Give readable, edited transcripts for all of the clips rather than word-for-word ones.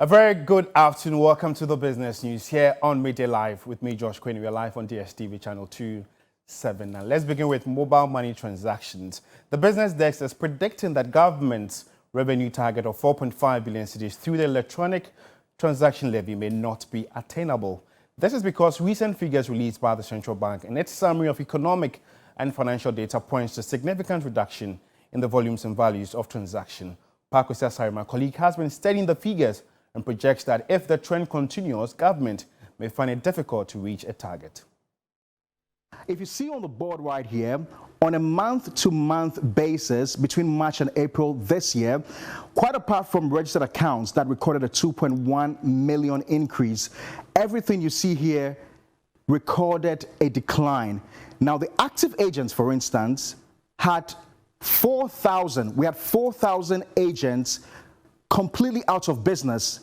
A very good afternoon. Welcome to the business news here on Midday Live with me, Josh Quinn. We are live on DSTV channel 279. Let's begin with mobile money transactions. The business desk is predicting that government's revenue target of 4.5 billion cedis through the electronic transaction levy may not be attainable. This is because recent figures released by the central bank and its summary of economic and financial data points to significant reduction in the volumes and values of transaction. Paco Sasari, my colleague, has been studying the figures and projects that if the trend continues, government may find it difficult to reach a target. If you see on the board right here, on a month-to-month basis between March and April this year, quite apart from registered accounts that recorded a 2.1 million increase, everything you see here recorded a decline. Now, the active agents, for instance, had 4,000. We had 4,000 agents completely out of business,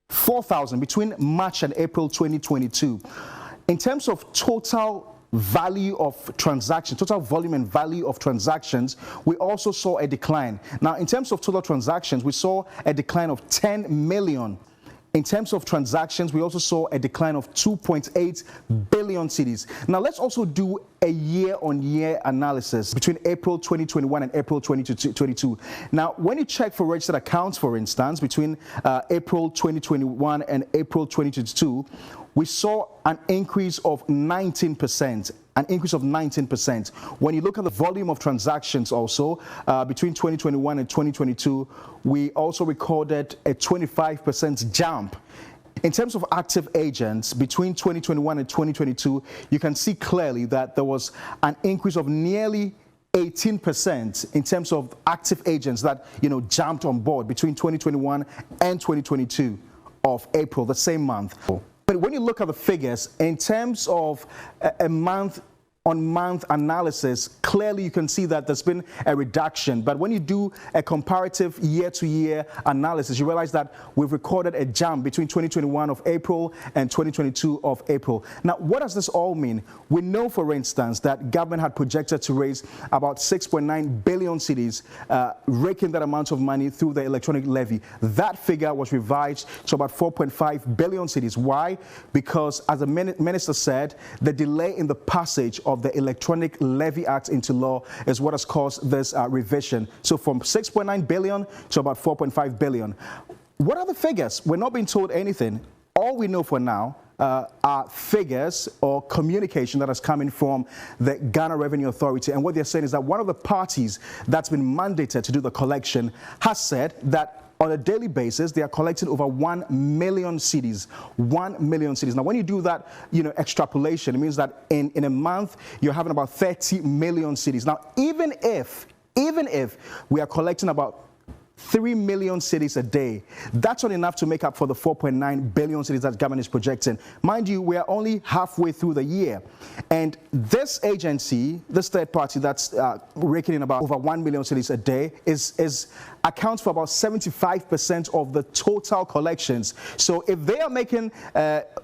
4,000 between March and April 2022. In terms of total value of transactions, total volume and value of transactions, we also saw a decline. Now, in terms of total transactions, we saw a decline of 10 million. In terms of transactions, we also saw a decline of 2.8 billion cedis. Now, let's also do a year-on-year analysis between April 2021 and April 2022. Now, when you check for registered accounts, for instance, between April 2021 and April 2022, we saw an increase of 19%. An increase of 19%. When you look at the volume of transactions also, between 2021 and 2022, we also recorded a 25% jump. In terms of active agents, between 2021 and 2022, you can see clearly that there was an increase of nearly 18% in terms of active agents that, jumped on board between 2021 and 2022 of April, the same month. But when you look at the figures, in terms of a month-on-month analysis, clearly you can see that there's been a reduction. But when you do a comparative year-to-year analysis, you realize that we've recorded a jump between 2021 of April and 2022 of April. Now, what does this all mean? We know, for instance, that government had projected to raise about 6.9 billion cedis, raking that amount of money through the electronic levy. That figure was revised to about 4.5 billion cedis. Why? Because, as the minister said, the delay in the passage of the Electronic Levy Act into law is what has caused this revision. So from 6.9 billion to about 4.5 billion. What are the figures? We're not being told anything. All we know for now are figures or communication that is coming from the Ghana Revenue Authority. And what they're saying is that one of the parties that's been mandated to do the collection has said that on a daily basis, they are collecting over 1 million cedis. 1 million cedis. Now, when you do that, extrapolation, it means that in a month, you're having about 30 million cedis. Now, even if we are collecting about 3 million cedis a day, that's not enough to make up for the 4.9 billion cedis that government is projecting. Mind you, we are only halfway through the year. And this agency, this third party that's raking in about over 1 million cedis a day, accounts for about 75% of the total collections. So if they are making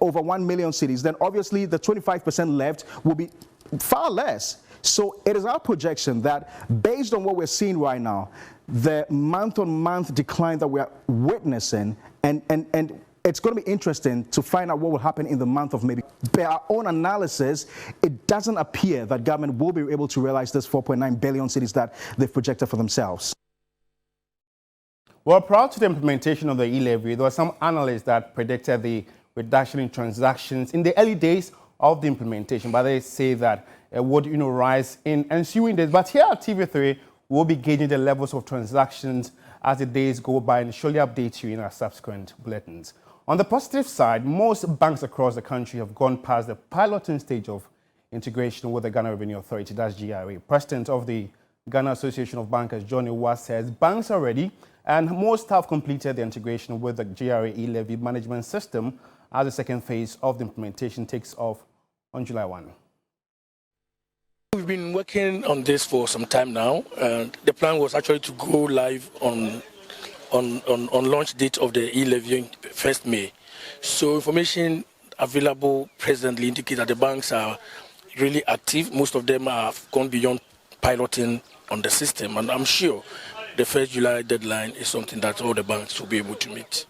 over 1 million cedis, then obviously the 25% left will be far less. So it is our projection that based on what we're seeing right now, the month-on-month decline that we're witnessing, and it's going to be interesting to find out what will happen in the month of May. By our own analysis, it doesn't appear that government will be able to realize this 4.9 billion cedis that they've projected for themselves. Well, prior to the implementation of the E-Levy, there were some analysts that predicted the reduction in transactions in the early days of the implementation, but they say that it would rise in ensuing days. But here at TV3, we'll be gauging the levels of transactions as the days go by and surely update you in our subsequent bulletins. On the positive side, most banks across the country have gone past the piloting stage of integration with the Ghana Revenue Authority, that's GRA. President of the Ghana Association of Bankers, John Ewa, says banks are ready and most have completed the integration with the GRA E-Levy management system as the second phase of the implementation takes off on July 1. We've been working on this for some time now, and the plan was actually to go live on launch date of the E-Levy 1st May. So information available presently indicate that the banks are really active. Most of them have gone beyond piloting on the system, and I'm sure the 1st July deadline is something that all the banks will be able to meet.